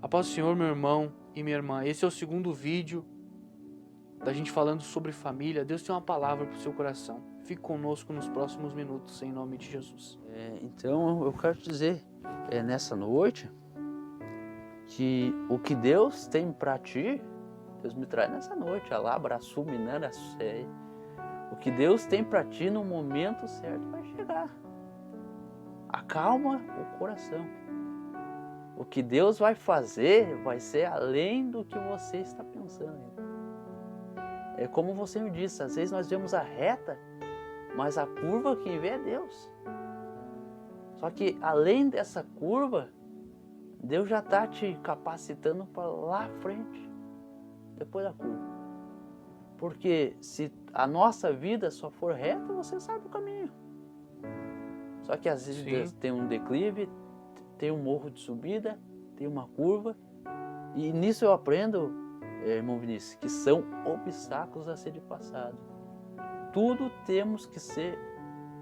A paz do Senhor, meu irmão e minha irmã. Esse é o segundo vídeo da gente falando sobre família. Deus tem uma palavra para o seu coração. Fique conosco nos próximos minutos, em nome de Jesus. Então eu quero dizer nessa noite que o que Deus tem para ti, Deus me traz nessa noite, o que Deus tem para ti no momento certo vai chegar. Acalma o coração. O que Deus vai fazer vai ser além do que você está pensando. É como você me disse, às vezes nós vemos a reta, mas a curva quem vê é Deus. Só que além dessa curva, Deus já está te capacitando para lá à frente, depois da curva. Porque se a nossa vida só for reta, você sabe o caminho. Só que às vezes tem um declive, tem um morro de subida, tem uma curva. E nisso eu aprendo, irmão Vinícius, que são obstáculos a serem passados. Tudo temos que ser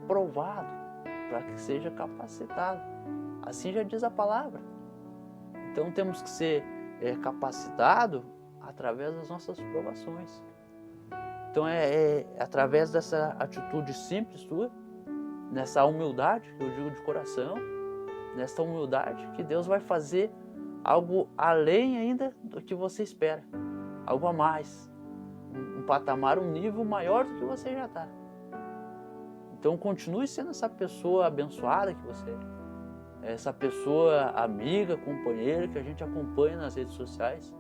provado para que seja capacitado. Assim já diz a palavra. Então temos que ser capacitado através das nossas provações. Então é através dessa atitude simples sua, nessa humildade que eu digo de coração, nessa humildade que Deus vai fazer algo além ainda do que você espera, algo a mais, um patamar, um nível maior do que você já está. Então continue sendo essa pessoa abençoada que você é, essa pessoa amiga, companheira que a gente acompanha nas redes sociais,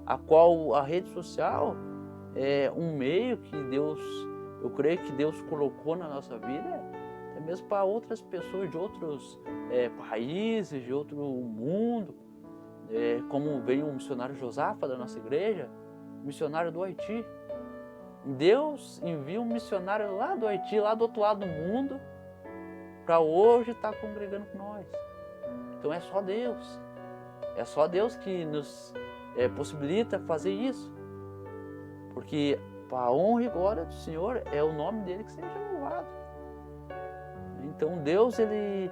a qual a rede social é um meio que Deus, eu creio que Deus colocou na nossa vida, até mesmo para outras pessoas de outros países, de outro mundo, como veio o missionário Josafa da nossa igreja, missionário do Haiti. Deus envia um missionário lá do Haiti, lá do outro lado do mundo, para hoje estar congregando com nós. Então é só Deus que nos possibilita fazer isso. Porque para a honra e glória do Senhor é o nome dele que seja louvado. Então Deus ele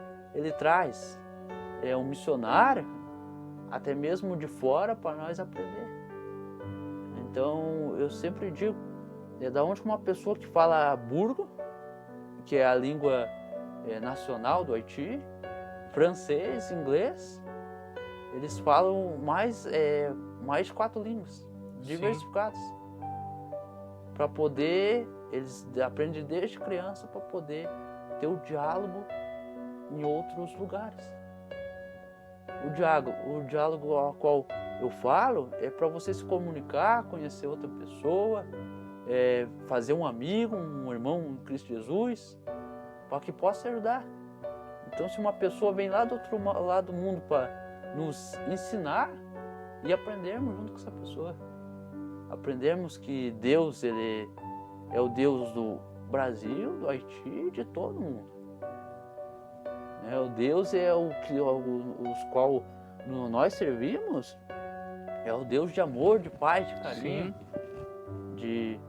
traz um missionário até mesmo de fora para nós aprender. Então eu sempre digo, da onde uma pessoa que fala burgo, que é a língua nacional do Haiti, francês, inglês, eles falam mais de 4 línguas diversificadas. Para poder, eles aprendem desde criança para poder ter o diálogo em outros lugares. O diálogo ao qual eu falo é para você se comunicar, conhecer outra pessoa, fazer um amigo, um irmão em Cristo Jesus, para que possa ajudar. Então se uma pessoa vem lá do outro lado do mundo para nos ensinar e aprendermos junto com essa pessoa. Aprendermos que Deus ele é o Deus do Brasil, do Haiti, de todo mundo. O Deus é os qual nós servimos, é o Deus de amor, de paz, de carinho, de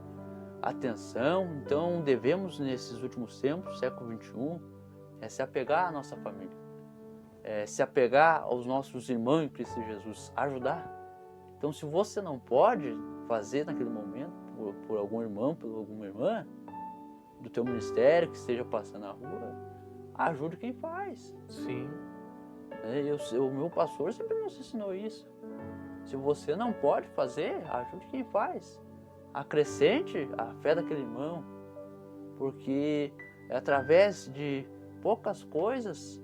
atenção. Então devemos nesses últimos tempos, século XXI, se apegar à nossa família, se apegar aos nossos irmãos em Cristo Jesus, ajudar. Então se você não pode fazer naquele momento por algum irmão, por alguma irmã do teu ministério que esteja passando na rua, ajude quem faz. Sim. O meu pastor sempre nos ensinou isso. Se você não pode fazer, ajude quem faz. Acrescente a fé daquele irmão, porque é através de poucas coisas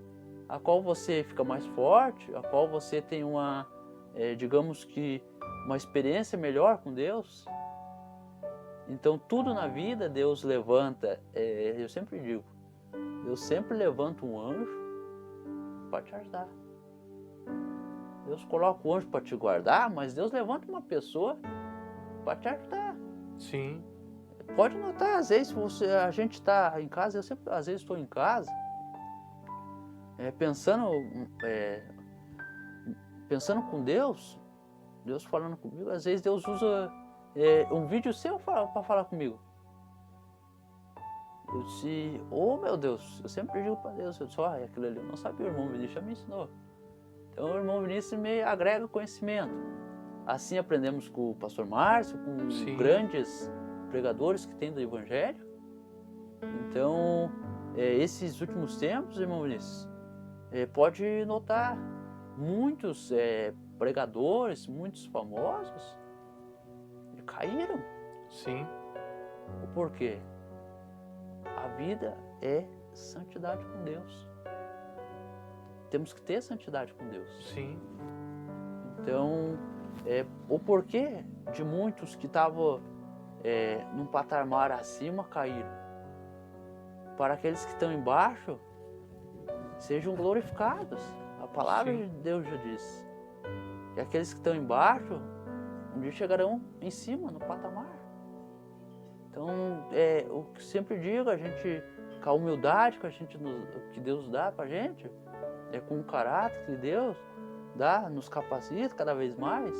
a qual você fica mais forte, a qual você tem uma, digamos que, uma experiência melhor com Deus. Então tudo na vida Deus levanta, eu sempre digo, Deus sempre levanta um anjo para te ajudar. Deus coloca o anjo para te guardar, mas Deus levanta uma pessoa para te ajudar. Sim. Pode notar, às vezes a gente está em casa, eu sempre às vezes estou em casa, pensando com Deus falando comigo, às vezes Deus usa um vídeo seu para falar comigo. Eu disse, meu Deus, eu sempre digo para Deus, eu disse, aquilo ali eu não sabia, o irmão Vinícius já me ensinou. Então o irmão Vinícius me agrega conhecimento. Assim aprendemos com o pastor Márcio, com Sim. grandes pregadores que tem do Evangelho. Então, esses últimos tempos, irmão Vinícius, pode notar muitos pregadores, muitos famosos caíram. Sim. O porquê? A vida é santidade com Deus. Temos que ter santidade com Deus. Sim. Então, o porquê de muitos que estavam num patamar acima caíram. Para aqueles que estão embaixo, sejam glorificados. A palavra Sim. de Deus já diz. E aqueles que estão embaixo, um dia chegarão em cima, no patamar. Então, o que sempre digo, a gente, com a humildade que Deus dá pra gente, com o caráter que Deus dá, nos capacita cada vez mais,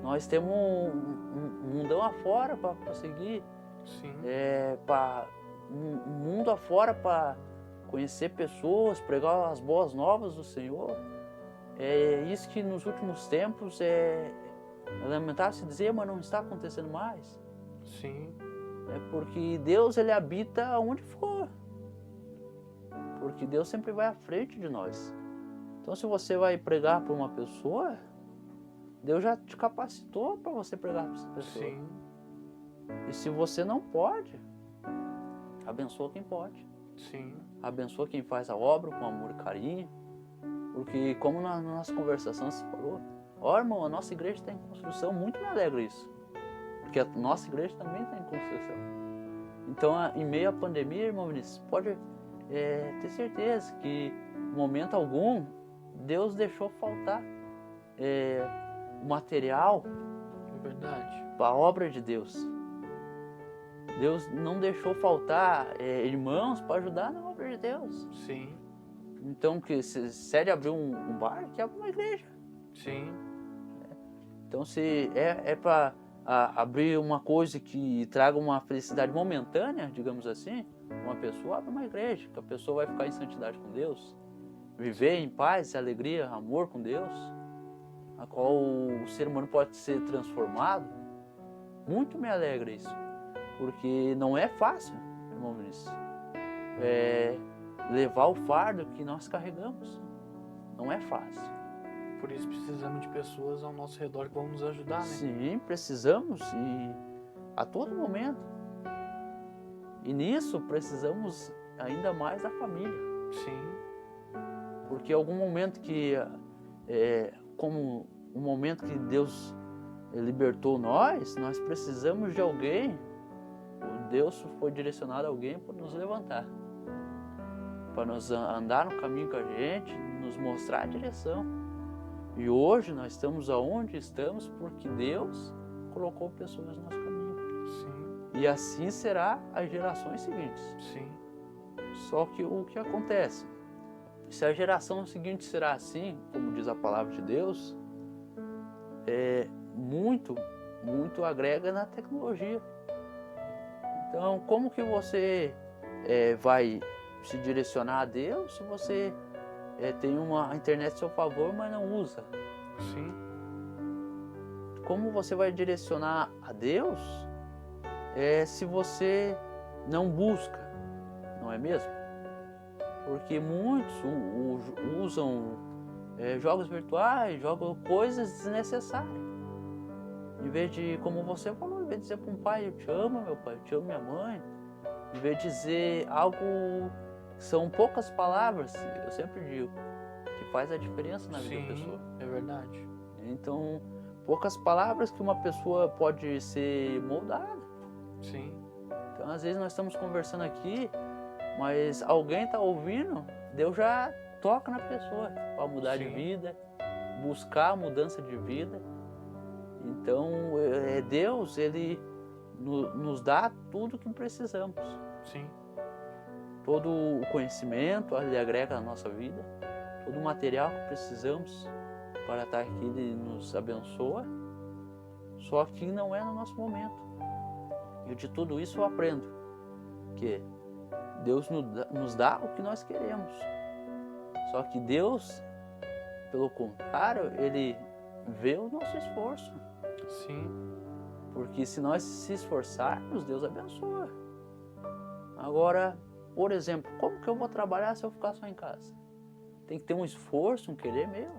nós temos um mundão afora para prosseguir, Sim. um mundo afora para conhecer pessoas, pregar as boas novas do Senhor. É isso que nos últimos tempos é lamentável se dizer, mas não está acontecendo mais. Sim. É porque Deus, ele habita onde for. Porque Deus sempre vai à frente de nós. Então, se você vai pregar para uma pessoa, Deus já te capacitou para você pregar para essa pessoa. Sim. E se você não pode, abençoa quem pode. Sim. Abençoa quem faz a obra com amor e carinho. Porque, como na nossa conversação você falou, irmão, a nossa igreja está em construção, muito me alegra isso. Porque a nossa igreja também está em construção. Então, em meio à pandemia, irmão Vinícius, pode ter certeza que, em momento algum, Deus deixou faltar o material É verdade. para a obra de Deus. Deus não deixou faltar irmãos para ajudar na obra de Deus. Sim. Então, que se é de abrir um bar, que abre uma igreja. Sim. Então, se é para abrir uma coisa que traga uma felicidade momentânea, digamos assim, uma pessoa abre uma igreja, que a pessoa vai ficar em santidade com Deus, viver em paz, alegria, amor com Deus, a qual o ser humano pode ser transformado. Muito me alegra isso, porque não é fácil, irmão Vinícius, levar o fardo que nós carregamos. Não é fácil. Por isso precisamos de pessoas ao nosso redor que vão nos ajudar, né? Sim, precisamos, e a todo momento. E nisso precisamos ainda mais da família. Sim. Porque algum momento que, como um momento que Deus libertou nós precisamos de alguém. Deus foi direcionado a alguém para nos levantar, para nos andar no caminho com a gente, nos mostrar a direção. E hoje nós estamos aonde estamos porque Deus colocou pessoas no nosso caminho. Sim. E assim será as gerações seguintes. Sim. Só que o que acontece? Se a geração seguinte será assim, como diz a palavra de Deus, muito agrega na tecnologia. Então, como que você vai se direcionar a Deus se você tem uma internet a seu favor, mas não usa? Sim. Como você vai direcionar a Deus se você não busca, não é mesmo? Porque muitos usam jogos virtuais, jogam coisas desnecessárias. Em vez de, como você falou, em vez de dizer para um pai, eu te amo, meu pai, eu te amo, minha mãe, em vez de dizer algo que são poucas palavras, eu sempre digo, que faz a diferença na vida da pessoa. É verdade. Então, poucas palavras que uma pessoa pode ser moldada. Sim. Então, às vezes nós estamos conversando aqui, mas alguém está ouvindo, Deus já toca na pessoa para mudar de vida, buscar a mudança de vida. Então, Deus, Ele nos dá tudo o que precisamos. Sim. Todo o conhecimento, Ele agrega na nossa vida, todo o material que precisamos para estar aqui, Ele nos abençoa, só que não é no nosso momento. E de tudo isso eu aprendo que Deus nos dá o que nós queremos, só que Deus pelo contrário, Ele vê o nosso esforço. Sim. Porque se nós se esforçarmos, Deus abençoa. Agora, por exemplo, como que eu vou trabalhar se eu ficar só em casa? Tem que ter um esforço, um querer meu.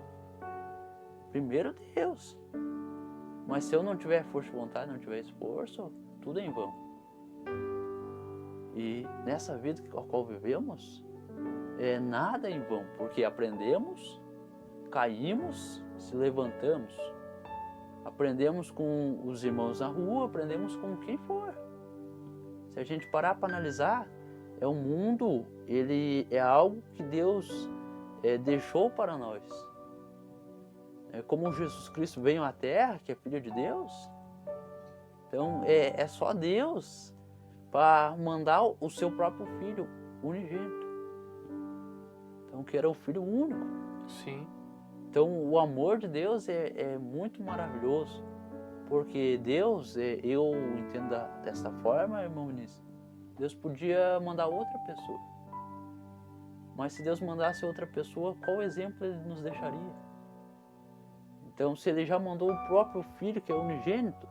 Primeiro Deus. Mas se eu não tiver força de vontade, não tiver esforço, tudo é em vão. E nessa vida a qual vivemos, nada é em vão, porque aprendemos, caímos, se levantamos. Aprendemos com os irmãos na rua, aprendemos com quem for. Se a gente parar para analisar, o mundo, ele é algo que Deus deixou para nós. Como Jesus Cristo veio à Terra, que é Filho de Deus, então é só Deus para mandar o seu próprio Filho unigênito. Então, que era o Filho único. Sim. Então, o amor de Deus é muito maravilhoso, porque Deus, eu entendo desta forma, irmão Vinícius, Deus podia mandar outra pessoa. Mas se Deus mandasse outra pessoa, qual exemplo Ele nos deixaria? Então, se Ele já mandou o próprio Filho, que é unigênito,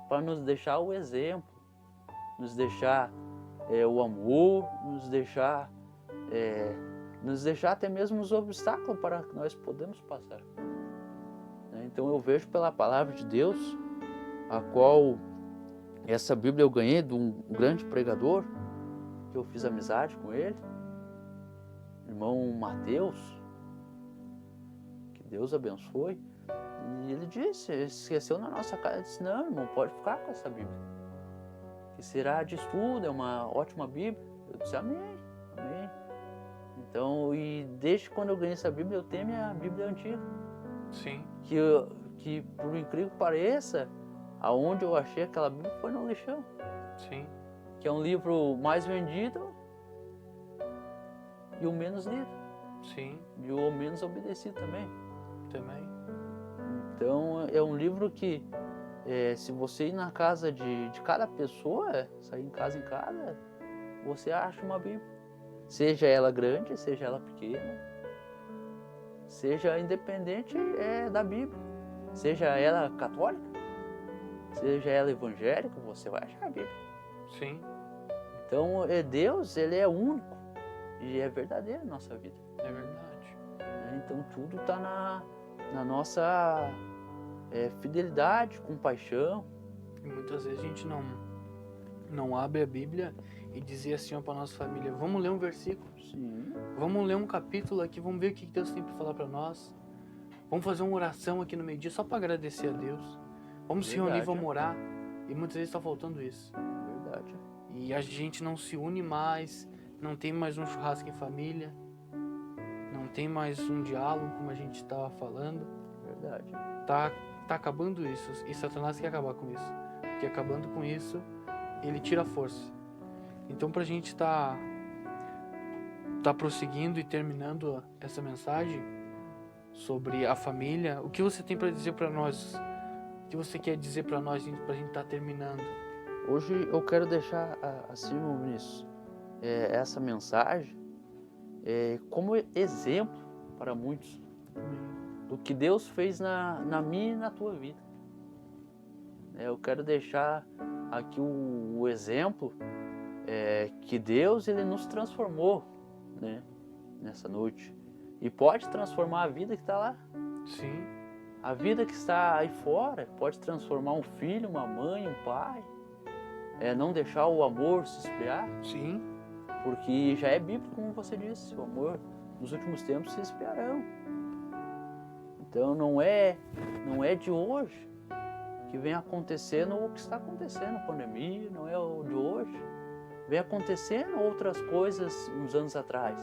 para nos deixar o exemplo, nos deixar o amor, nos deixar até mesmo os obstáculos para que nós podemos passar. Então eu vejo pela palavra de Deus, a qual essa Bíblia eu ganhei de um grande pregador, que eu fiz amizade com ele, irmão Mateus, que Deus abençoe. E ele disse, esqueceu na nossa casa, ele disse, não, irmão, pode ficar com essa Bíblia, que será de estudo, é uma ótima Bíblia. Eu disse, amém, amém. Então, e desde quando eu ganhei essa Bíblia, eu tenho a minha Bíblia antiga. Sim. Que por incrível que pareça, aonde eu achei aquela Bíblia foi no lixão. Sim. Que é um livro mais vendido e o menos lido. Sim. E o menos obedecido também. Também. Então, é um livro que, se você ir na casa de cada pessoa, sair em casa, você acha uma Bíblia. Seja ela grande, seja ela pequena, seja independente da Bíblia, seja ela católica, seja ela evangélica, você vai achar a Bíblia. Sim. Então, Deus, Ele é único e é verdadeiro na nossa vida. É verdade. Então, tudo está na nossa fidelidade, compaixão. E muitas vezes a gente não abre a Bíblia e dizer assim para nossa família, vamos ler um versículo, Sim. vamos ler um capítulo aqui, vamos ver o que Deus tem para falar para nós, vamos fazer uma oração aqui no meio-dia só para agradecer a Deus, vamos se reunir, vamos orar, e muitas vezes está faltando isso. Verdade. E a gente não se une mais, não tem mais um churrasco em família, não tem mais um diálogo como a gente estava falando. Verdade. Tá acabando isso, e Satanás quer acabar com isso, porque acabando com isso, ele tira a força. Então, para a gente tá prosseguindo e terminando essa mensagem sobre a família, o que você tem para dizer para nós? O que você quer dizer para nós, para a gente estar terminando? Hoje eu quero deixar assim, Vinícius, essa mensagem como exemplo para muitos do que Deus fez na minha e na tua vida. Eu quero deixar aqui o exemplo que Deus, Ele nos transformou, né, nessa noite. E pode transformar a vida que está lá. Sim. A vida que está aí fora pode transformar um filho, uma mãe, um pai. Não deixar o amor se esfriar. Sim. Porque já é bíblico, como você disse, o amor nos últimos tempos se esfriarão. Então não é de hoje que vem acontecendo o que está acontecendo, a pandemia, não é o de hoje. Vem acontecendo outras coisas uns anos atrás.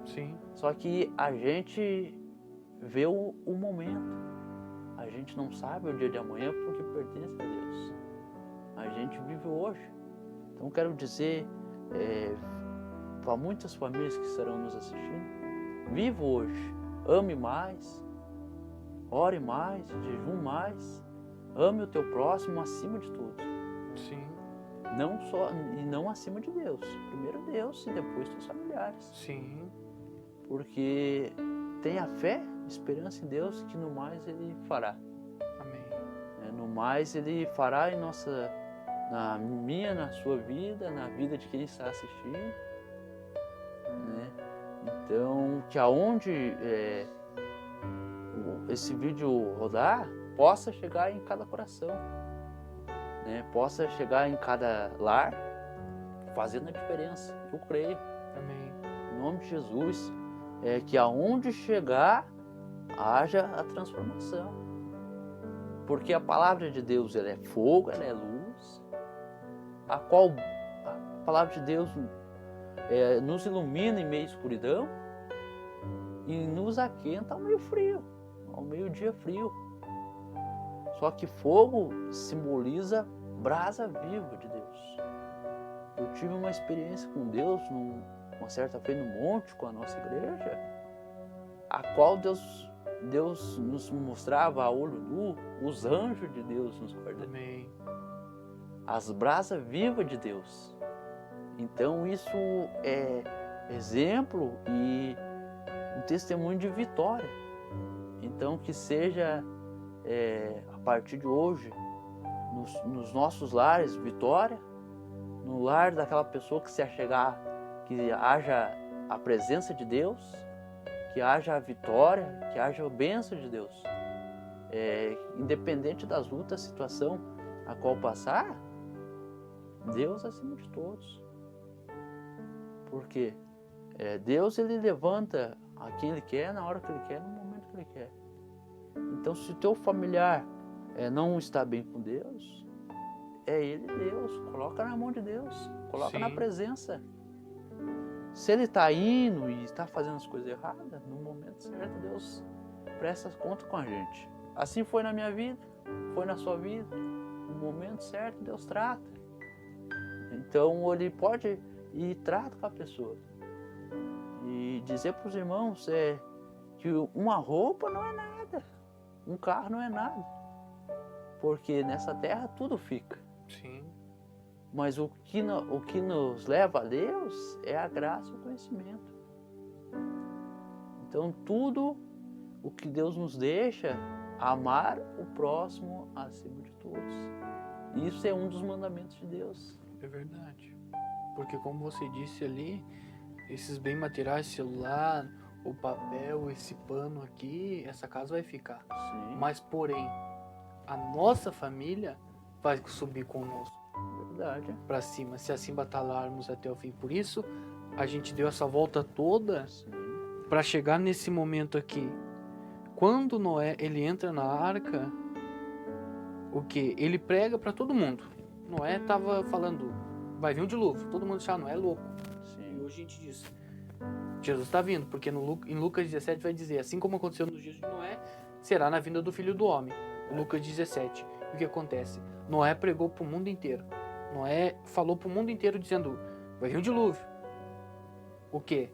Sim. Só que a gente vê o momento. A gente não sabe o dia de amanhã porque pertence a Deus. A gente vive hoje. Então quero dizer para muitas famílias que estarão nos assistindo, viva hoje, ame mais, ore mais, jejum mais, ame o teu próximo acima de tudo. Sim. Não acima de Deus. Primeiro Deus e depois teus familiares. Sim. Porque tenha fé esperança em Deus, que no mais Ele fará. Amém. No mais Ele fará na minha, na sua vida, na vida de quem está assistindo, né? Então, que aonde esse vídeo rodar, possa chegar em cada coração, né? Possa chegar em cada lar, fazendo a diferença. Eu creio. Amém. Em nome de Jesus, que aonde chegar, haja a transformação. Porque a palavra de Deus, ela é fogo, ela é luz, a qual a palavra de Deus nos ilumina em meio à escuridão e nos aquenta ao meio frio, ao meio-dia frio. Só que fogo simboliza brasa viva de Deus. Eu tive uma experiência com Deus, uma certa feita no monte com a nossa igreja, a qual Deus nos mostrava a olho nu, os anjos de Deus nos guardando. Amém. As brasas vivas de Deus. Então isso é exemplo e um testemunho de vitória. Então que seja a partir de hoje nos nossos lares vitória, no lar daquela pessoa que se achegar, que haja a presença de Deus, que haja a vitória, que haja a bênção de Deus. Independente das lutas, situação a qual passar, Deus acima de todos. Porque Deus, Ele levanta a quem Ele quer, na hora que Ele quer, no momento que Ele quer. Então, se o teu familiar não está bem com Deus, é Ele Deus. Coloca na mão de Deus, coloca na presença. Se ele está indo e está fazendo as coisas erradas, no momento certo Deus presta conta com a gente. Assim foi na minha vida, foi na sua vida. No momento certo Deus trata. Então Ele pode ir e trata com a pessoa. E dizer para os irmãos que uma roupa não é nada, um carro não é nada. Porque nessa terra tudo fica. Sim. Mas o que nos leva a Deus é a graça e o conhecimento. Então tudo o que Deus nos deixa, amar o próximo acima de todos. Isso é um dos mandamentos de Deus. É verdade. Porque como você disse ali, esses bens materiais, celular, o papel, esse pano aqui, essa casa vai ficar. Sim. Mas porém, a nossa família vai subir conosco. Verdade. Para cima, se assim batalharmos até o fim. Por isso, a gente deu essa volta toda para chegar nesse momento aqui. Quando Noé ele entra na arca, o que? Ele prega para todo mundo. Noé estava falando, vai vir um dilúvio. Todo mundo já Noé é louco. Sim. E hoje a gente diz, Jesus está vindo, porque em Lucas 17 vai dizer, assim como aconteceu nos dias de Noé, será na vinda do Filho do Homem. Lucas 17. E o que acontece? Noé pregou para o mundo inteiro. Noé falou para o mundo inteiro dizendo, vai vir um dilúvio. O quê?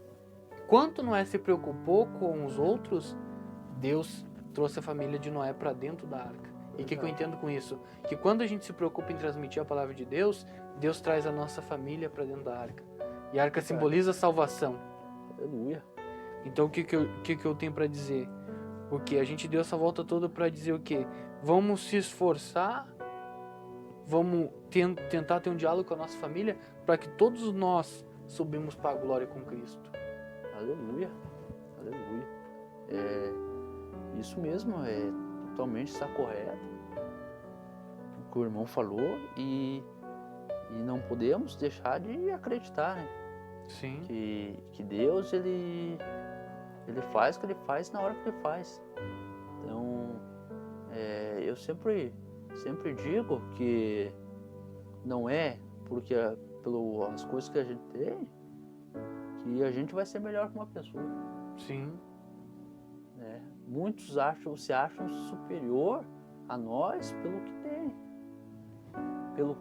Quanto Noé se preocupou com os outros, Deus trouxe a família de Noé para dentro da arca. E o que eu entendo com isso? Que quando a gente se preocupa em transmitir a palavra de Deus, Deus traz a nossa família para dentro da arca. E a arca simboliza a salvação. Aleluia. Então o que eu tenho para dizer? O que? A gente deu essa volta toda para dizer o quê? Vamos se esforçar, vamos tentar ter um diálogo com a nossa família para que todos nós subimos para a glória com Cristo. Aleluia. Aleluia. Isso mesmo, totalmente está correto o que o irmão falou e não podemos deixar de acreditar, né? Sim. Que Deus ele faz o que Ele faz na hora que Ele faz. Então eu sempre digo que não é porque pelas coisas que a gente tem que a gente vai ser melhor que uma pessoa. Sim. Muitos se acham superior a nós pelo que tem, pelo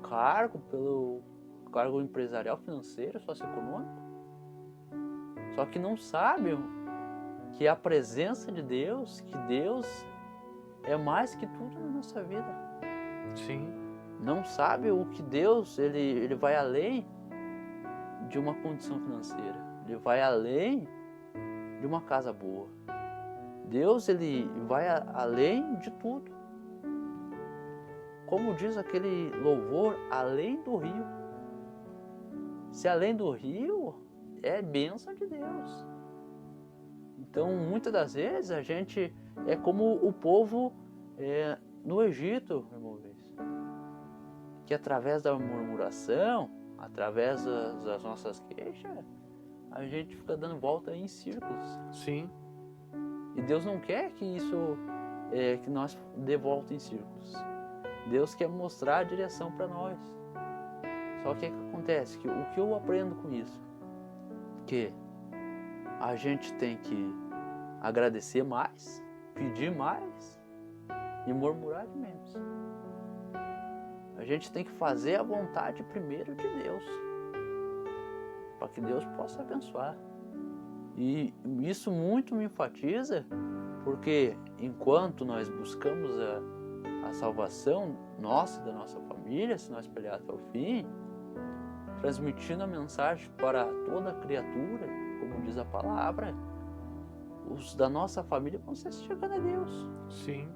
cargo empresarial, financeiro, socioeconômico. Só que não sabem que a presença de Deus, que Deus é mais que tudo na nossa vida. Sim. Não sabe o que Deus, ele vai além de uma condição financeira. Ele vai além de uma casa boa. Deus, ele vai além de tudo. Como diz aquele louvor, além do rio. Se além do rio, é bênção de Deus. Então, muitas das vezes, a gente é como o povo no Egito, irmão Luiz, que através da murmuração, através das nossas queixas, a gente fica dando volta em círculos. Sim. E Deus não quer que isso, que nós dê volta em círculos. Deus quer mostrar a direção para nós. Só que o que acontece? O que eu aprendo com isso? Que a gente tem que agradecer mais, pedir mais e murmurar de menos. A gente tem que fazer a vontade primeiro de Deus, para que Deus possa abençoar. E isso muito me enfatiza, porque enquanto nós buscamos a salvação nossa e da nossa família, se nós pelear até o fim, transmitindo a mensagem para toda criatura, como diz a palavra, os da nossa família vão se chegando a Deus. Sim.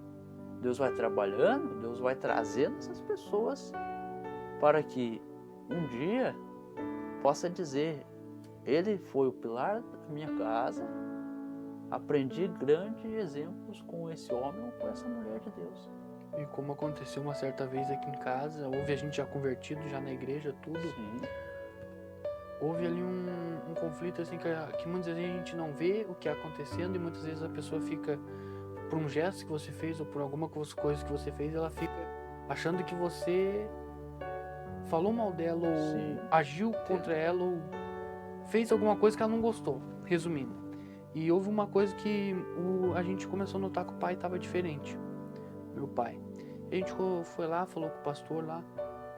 Deus vai trabalhando, Deus vai trazendo essas pessoas para que um dia possa dizer: ele foi o pilar da minha casa, aprendi grandes exemplos com esse homem ou com essa mulher de Deus. E como aconteceu uma certa vez aqui em casa, houve a gente já convertido, já na igreja, tudo. Sim. Houve ali um conflito assim que muitas vezes a gente não vê o que é acontecendo e muitas vezes a pessoa fica, por um gesto que você fez ou por alguma coisa que você fez, ela fica achando que você falou mal dela ou Sim. agiu contra ela ou fez alguma coisa que ela não gostou, resumindo. E houve uma coisa que a gente começou a notar que o pai estava diferente, meu pai. A gente foi lá, falou com o pastor lá,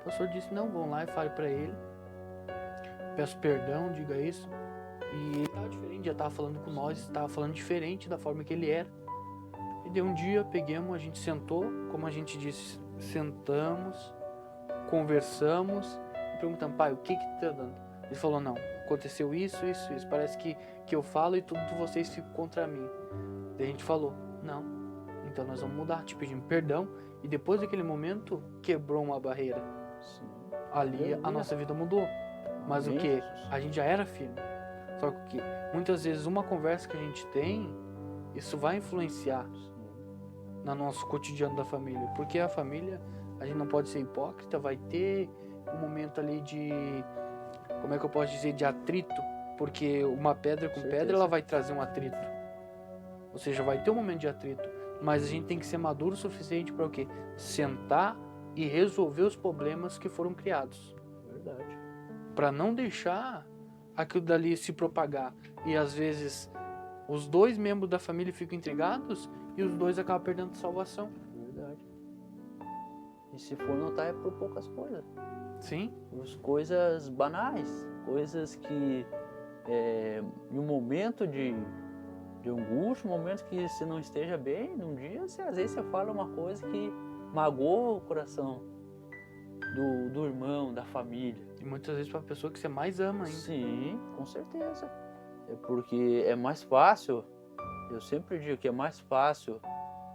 o pastor disse: não, vão lá e fale para ele, peço perdão, diga isso. E ele estava diferente, já estava falando com nós, estava falando diferente da forma que ele era. E de um dia pegamos, a gente sentou, como a gente disse, sentamos, conversamos e perguntamos: pai, o que tá dando? Ele falou: não, aconteceu isso, parece que eu falo e tudo de vocês fica contra mim. Daí a gente falou: não, então nós vamos mudar, te pedimos perdão. E depois daquele momento quebrou uma barreira. Sim. Ali a nossa vida mudou. Mas Amém, o que? Jesus. A gente já era firme. Só que muitas vezes uma conversa que a gente tem, isso vai influenciar no nosso cotidiano da família. Porque a família, a gente não pode ser hipócrita, vai ter um momento ali de, como é que eu posso dizer, de atrito. Porque uma pedra com Certeza. pedra, ela vai trazer um atrito. Ou seja, vai ter um momento de atrito. Mas a gente tem que ser maduro o suficiente para o quê? Sentar e resolver os problemas que foram criados. Verdade. Para não deixar aquilo dali se propagar. E às vezes os dois membros da família ficam intrigados e os dois acabam perdendo a salvação. Verdade. E se for notar, é por poucas coisas. Sim, As coisas banais, coisas que em um momento de angústia, um momento que você não esteja bem, num dia, às vezes você fala uma coisa que magoa o coração do irmão, da família. e muitas vezes para a pessoa que você mais ama ainda. Sim, com certeza. É porque é mais fácil, eu sempre digo que é mais fácil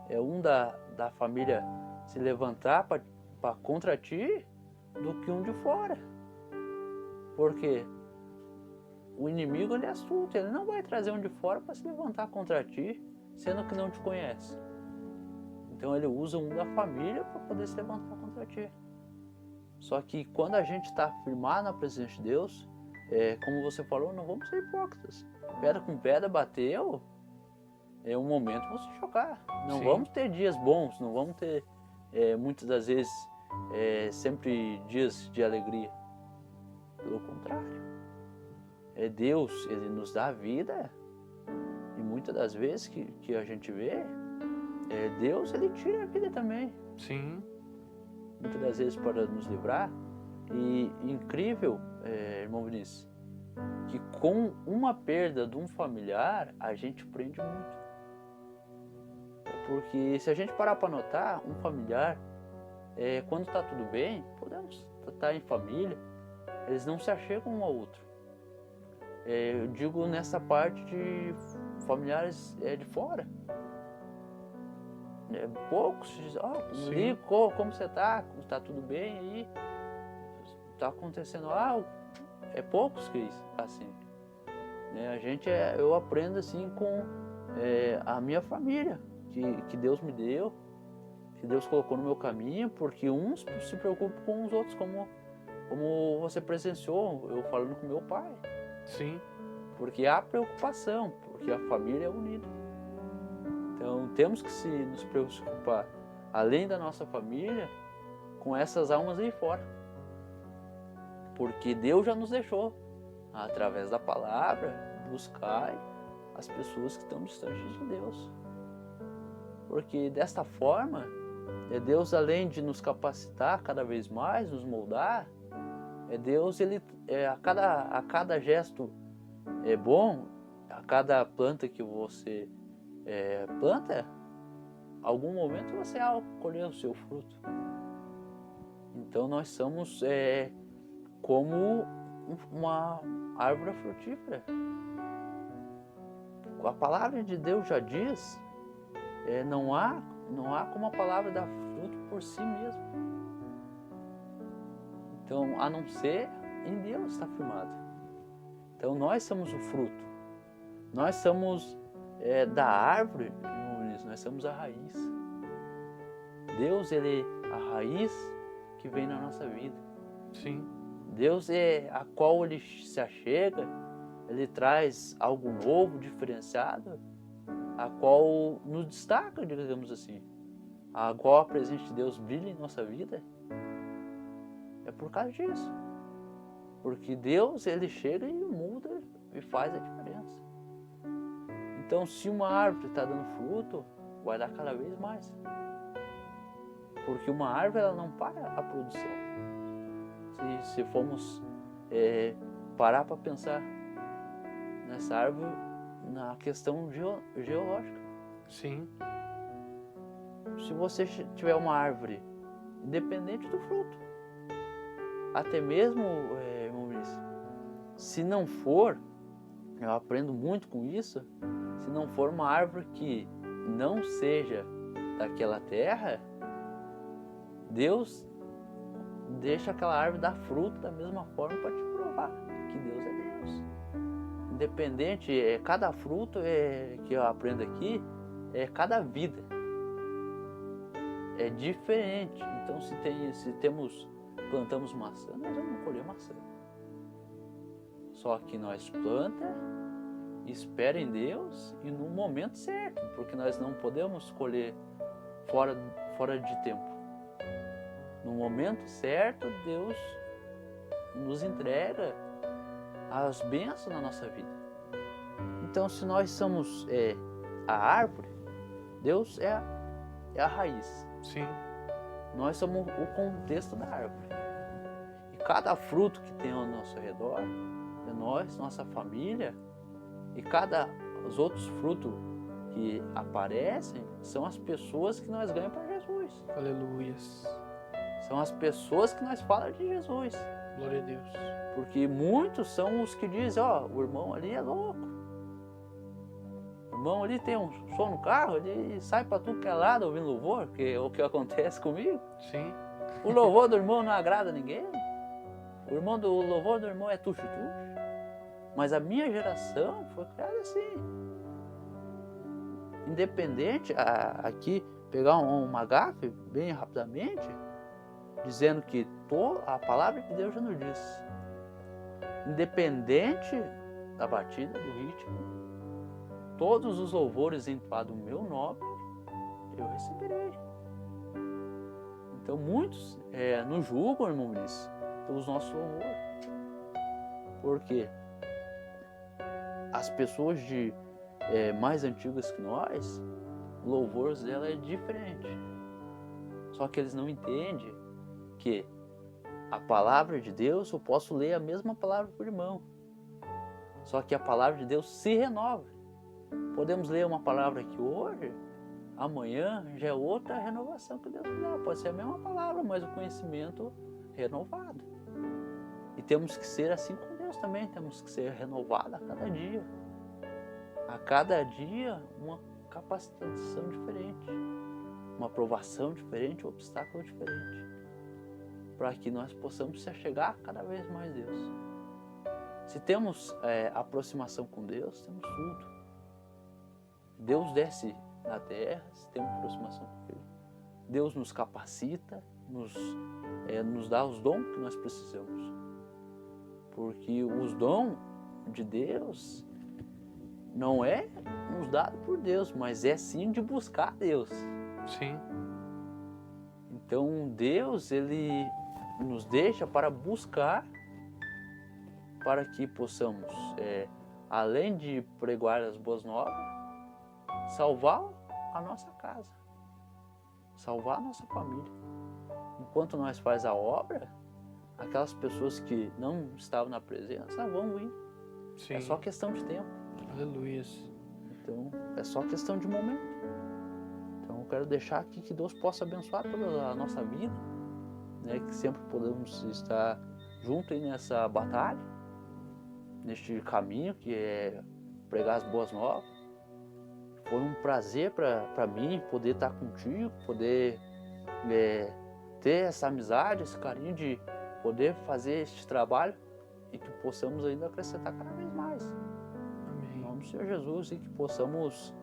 um da família se levantar para contra ti do que um de fora. Porque o inimigo, ele é astuto, ele não vai trazer um de fora para se levantar contra ti, sendo que não te conhece. Então ele usa um da família para poder se levantar contra ti. Só que quando a gente está firmado na presença de Deus, como você falou, não vamos ser hipócritas. Pedra com pedra bateu, é um momento de você chocar. Não Sim. vamos ter dias bons, não vamos ter muitas das vezes sempre dias de alegria. Pelo contrário. Deus, ele nos dá a vida, e muitas das vezes que a gente vê, Deus, ele tira a vida também. Sim, Muitas das vezes para nos livrar. E incrível, irmão Vinícius, que com uma perda de um familiar, a gente aprende muito. Porque se a gente parar para notar, um familiar, quando está tudo bem, podemos estar em família, eles não se achegam um ao outro. Eu digo nessa parte de familiares de fora. poucos dizem, ligo, como você está? Está tudo bem aí? Está acontecendo algo? Poucos que assim. Eu aprendo assim com a minha família, que Deus me deu, que Deus colocou no meu caminho, porque uns se preocupam com os outros, como você presenciou, eu falando com meu pai. Sim. Porque há preocupação, porque a família é unida. Então temos que nos preocupar, além da nossa família, com essas almas aí fora. Porque Deus já nos deixou, através da palavra, buscar as pessoas que estão distantes de Deus. Porque desta forma, Deus, além de nos capacitar cada vez mais, nos moldar, Deus, a cada gesto bom, a cada planta que você planta, algum momento você vai colher o seu fruto. Então nós somos como uma árvore frutífera. A palavra de Deus já diz, não há como a palavra dar fruto por si mesmo. Então, a não ser em Deus está firmado. Então nós somos o fruto. Nós somos da árvore, nós somos a raiz. Deus, Ele é a raiz que vem na nossa vida. Sim. Deus é a qual Ele se achega, Ele traz algo novo, diferenciado, a qual nos destaca, digamos assim. A qual a presença de Deus brilha em nossa vida. É por causa disso. Porque Deus, Ele chega e muda e faz a diferença. Então, se uma árvore está dando fruto, vai dar cada vez mais. Porque uma árvore, ela não para a produção. Se formos parar para pensar nessa árvore, na questão geológica. Sim. Se você tiver uma árvore, independente do fruto, até mesmo, Maurício, se não for, eu aprendo muito com isso, se não for uma árvore que não seja daquela terra, Deus deixa aquela árvore dar fruto da mesma forma para te provar que Deus é Deus. Independente, cada fruto que eu aprendo aqui, cada vida. É diferente. Então plantamos maçã, nós vamos colher maçã. Só que nós planta, espera em Deus e no momento certo, porque nós não podemos colher fora de tempo. No momento certo, Deus nos entrega as bênçãos na nossa vida. Então, se nós somos a árvore, Deus é a raiz. Sim. Nós somos o contexto da árvore. E cada fruto que tem ao nosso redor, nós, nossa família, e os outros frutos que aparecem, são as pessoas que nós ganhamos para Jesus. Aleluias. São as pessoas que nós falamos de Jesus. Glória a Deus. Porque muitos são os que dizem, o irmão ali é louco. O irmão ali tem um som no carro, ele sai para tudo que é lado ouvindo louvor, que é o que acontece comigo. Sim. O louvor do irmão não agrada ninguém. O louvor do irmão é tuxo-tuxo. Mas a minha geração foi criada assim. Independente, aqui, pegar uma gafe bem rapidamente, dizendo que a palavra de Deus já nos diz, independente da batida, do ritmo, todos os louvores entoados no meu nome, eu receberei. Então muitos nos julgam, irmão Ulisses, pelos nossos louvores. Por quê? As pessoas mais antigas que nós, o louvor dela é diferente. Só que eles não entendem que a palavra de Deus, eu posso ler a mesma palavra por irmão. Só que a palavra de Deus se renova. Podemos ler uma palavra aqui hoje, amanhã já é outra renovação que Deus dá. Pode ser a mesma palavra, mas o conhecimento renovado. E temos que ser assim com Deus também, temos que ser renovados a cada dia. A cada dia, uma capacitação diferente. uma provação diferente, um obstáculo diferente, para que nós possamos se achegar cada vez mais a Deus. Se temos aproximação com Deus, temos tudo. Deus desce na terra, se temos aproximação com Ele. Deus nos capacita, nos dá os dons que nós precisamos. Porque os dons de Deus não é nos dado por Deus, mas é sim de buscar Deus. Sim. Então Deus, Ele nos deixa para buscar, para que possamos, além de pregar as boas novas, salvar a nossa casa, salvar a nossa família. Enquanto nós faz a obra, aquelas pessoas que não estavam na presença vão vir. Sim. É só questão de tempo. Aleluia. Então, é só questão de momento. Então, eu quero deixar aqui que Deus possa abençoar toda a nossa vida, né? Que sempre podemos estar juntos aí nessa batalha, neste caminho que é pregar as boas novas. Foi um prazer para mim poder estar contigo, poder ter essa amizade, esse carinho de poder fazer este trabalho e que possamos ainda acrescentar cada vez mais. Amém. Em nome do Senhor Jesus, e que possamos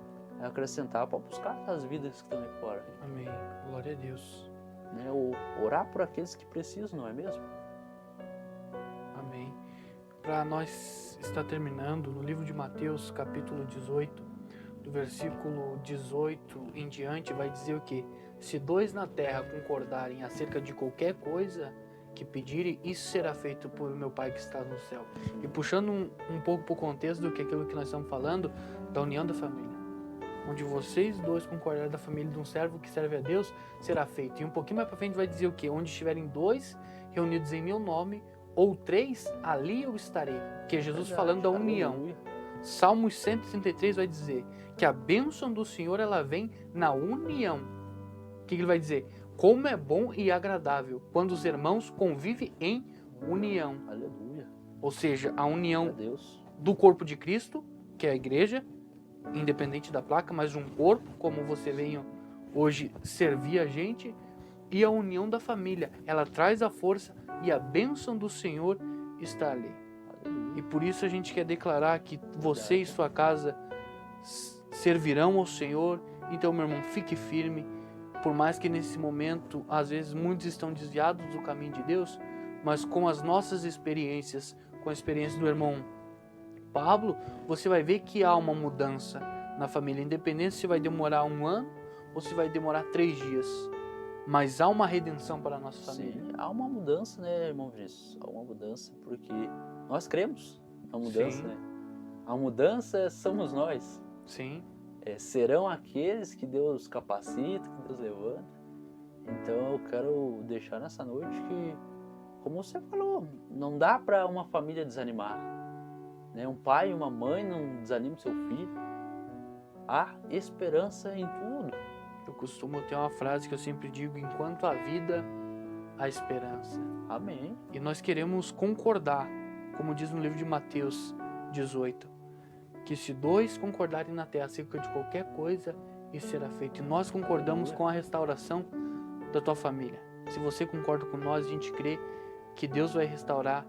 acrescentar para buscar as vidas que estão aí fora. Amém. Glória a Deus. Né? Orar por aqueles que precisam, não é mesmo? Amém. Para nós estar terminando, no livro de Mateus, capítulo 18, do versículo 18 em diante, vai dizer o quê? Se dois na terra concordarem acerca de qualquer coisa que pedirem, isso será feito por meu Pai que está no céu. E puxando um pouco para o contexto do que aquilo que nós estamos falando, da união da família. Onde vocês dois concordarem da família de um servo que serve a Deus, será feito. E um pouquinho mais para frente vai dizer o quê? Onde estiverem dois reunidos em meu nome, ou três, ali eu estarei. Que é Jesus falando da união. Aleluia. Salmos 133 vai dizer que a bênção do Senhor, ela vem na união. O que ele vai dizer? Como é bom e agradável quando os irmãos convivem em união. Aleluia. Ou seja, a Glória a união Deus. do corpo de Cristo, que é a igreja, independente da placa, mas um corpo, como você vem hoje servir a gente, e a união da família. Ela traz a força e a bênção do Senhor está ali. Aleluia. E por isso a gente quer declarar que você e sua casa servirão ao Senhor. Então, meu irmão, fique firme. Por mais que nesse momento, às vezes, muitos estão desviados do caminho de Deus, mas com as nossas experiências, com a experiência do irmão Pablo, você vai ver que há uma mudança na família. Independente se vai demorar 1 ano ou se vai demorar 3 dias. Mas há uma redenção para a nossa família. Sim, há uma mudança, né, irmão Vinícius? Há uma mudança porque nós cremos na mudança, Sim. né? A mudança somos nós. Sim. Serão aqueles que Deus capacita, que Deus levanta. Então eu quero deixar nessa noite que, como você falou, não dá para uma família desanimar, né? Um pai e uma mãe não desanimam seu filho. Há esperança em tudo. Eu costumo ter uma frase que eu sempre digo: enquanto há vida, há esperança. Amém. E nós queremos concordar, como diz no livro de Mateus 18, que se 2 concordarem na terra acerca de qualquer coisa, isso será feito. E nós concordamos com a restauração da tua família. Se você concorda com nós, a gente crê que Deus vai restaurar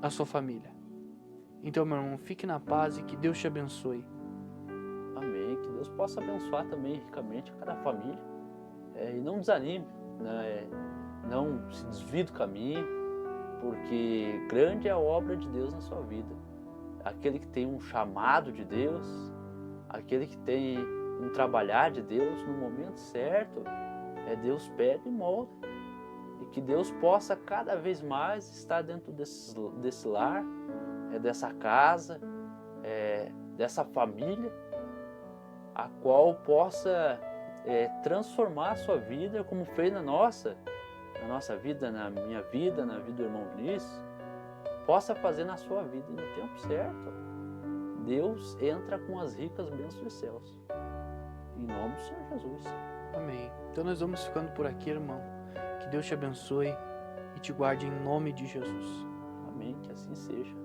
a sua família. Então, meu irmão, fique na paz e que Deus te abençoe. Amém. Que Deus possa abençoar também ricamente a cada família. E não desanime, né? Não se desvie do caminho, porque grande é a obra de Deus na sua vida. Aquele que tem um chamado de Deus, aquele que tem um trabalhar de Deus no momento certo, Deus pede e molda. E que Deus possa cada vez mais estar dentro desse lar, dessa casa, dessa família, a qual possa transformar a sua vida como fez na nossa vida, na minha vida, na vida do irmão Vinícius, possa fazer na sua vida. E no tempo certo, Deus entra com as ricas bênçãos dos céus. Em nome do Senhor Jesus. Amém. Então nós vamos ficando por aqui, irmão. Que Deus te abençoe e te guarde em nome de Jesus. Amém. Que assim seja.